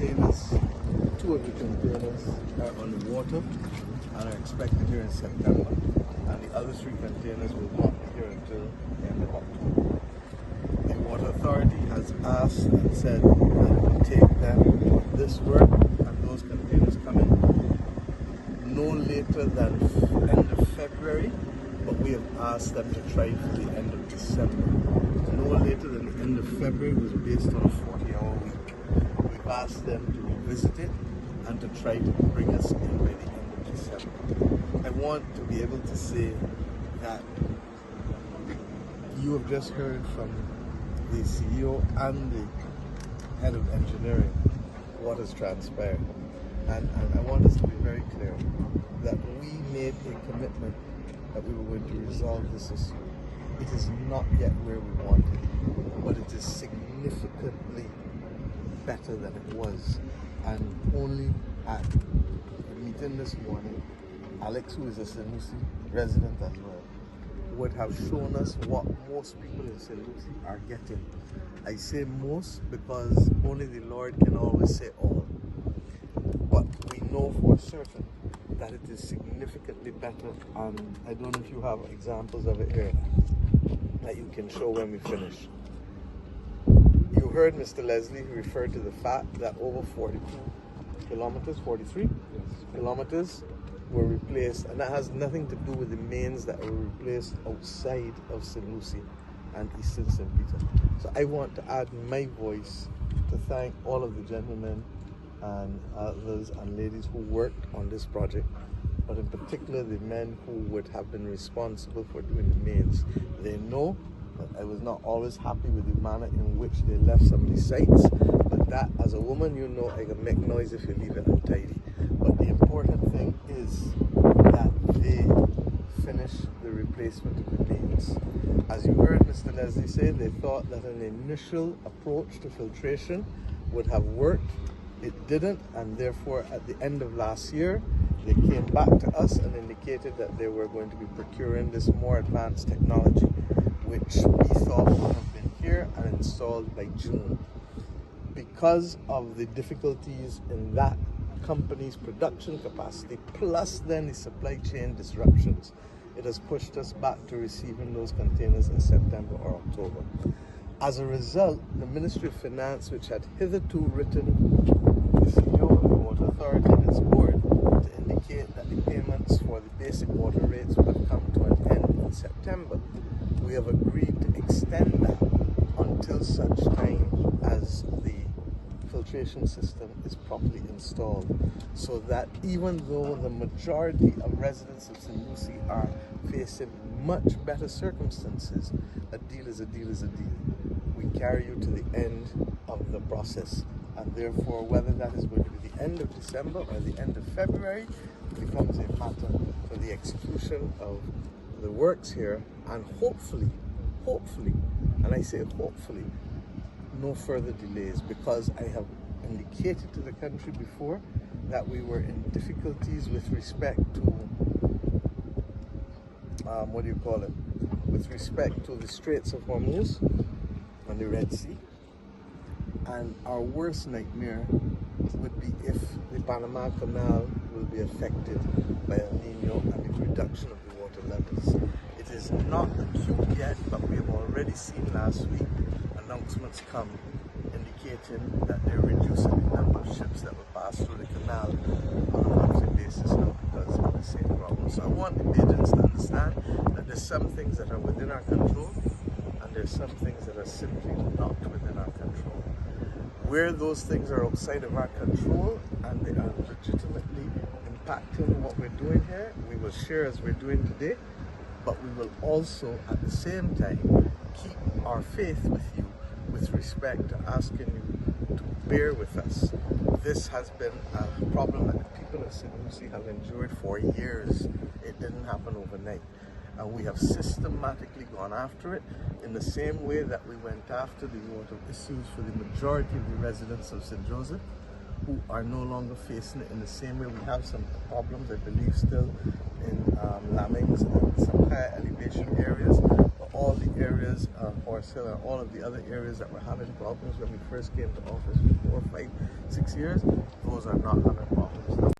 containers, 2 of the containers are on the water and are expected here in September, and the other 3 containers will not be here until the end of October. The Water Authority has asked and said that it will take them this work and those containers coming no later than end of February, but we have asked them to try for the end of December. No later than the end of February was based on a 40-hour week. We've asked them to revisit it and to try to bring us in by the end of December. I want to be able to say that you have just heard from the CEO and the head of engineering what has transpired. And I want us to be very clear that we made a commitment that we were going to resolve this issue. It is not yet where we wanted it, but it is significantly better than it was. And only at the meeting this morning, Alex, who is a St. Lucie resident as well, would have shown us what most people in St. Lucie are getting. I say most because only the Lord can always say all. But we know for certain that it is significantly better, and I don't know if you have examples of it here that you can show when we finish. You heard Mr. Leslie refer to the fact that over 42 kilometers, 43 kilometers were replaced, and that has nothing to do with the mains that were replaced outside of St. Lucie and Eastern St. Peter. So I want to add my voice to thank all of the gentlemen and others and ladies who worked on this project, but in particular the men who would have been responsible for doing the mains. They know that I was not always happy with the manner in which they left some of the sites, but that, as a woman, you know I can make noise if you leave it untidy. But the important thing is that they finish the replacement of the mains. As you heard Mr. Leslie say, they thought that an initial approach to filtration would have worked. It didn't, and therefore at the end of last year they came back to us and indicated that they were going to be procuring this more advanced technology, which we thought would have been here and installed by June. Because of the difficulties in that company's production capacity, plus then the supply chain disruptions, it has pushed us back to receiving those containers in September or October. As a result, the Ministry of Finance, which had hitherto written the CEO of the Water Authority and its board to indicate that the payments for the basic water rates would have come to an end in September, we have agreed to extend that until such time as the filtration system is properly installed, so that even though the majority of residents of St. Lucie are facing much better circumstances, a deal is a deal is a deal. We carry you to the end of the process, and therefore whether that is going to be the end of December or the end of February becomes a matter for the execution of the works here, and hopefully, and I say hopefully, no further delays, because I have indicated to the country before that we were in difficulties with respect to with respect to the Straits of Hormuz and the Red Sea, and our worst nightmare would be if the Panama Canal will be affected by El Nino and the reduction of the water levels. It is not acute yet, but we have already seen last week announcements come indicating that they're reducing the number of ships that will pass through the canal on a monthly basis now because of the same problem. So I want the Bajans to understand that there's some things that are within our control and there's some things that are simply not within our control. Where those things are outside of our control and they are legitimately impacting what we're doing here, we will share as we're doing today, but we will also at the same time keep our faith with you with respect to asking you to bear with us. This has been a problem that the people of St. Lucie have endured for years. It didn't happen overnight. And we have systematically gone after it in the same way that we went after the water issues for the majority of the residents of St. Joseph, who are no longer facing it in the same way. We have some problems, I believe, still in Lamings and some higher elevation areas, but all the areas, Forest Hill and all of the other areas that were having problems when we first came to office 4, 5, 6 years, those are not having problems.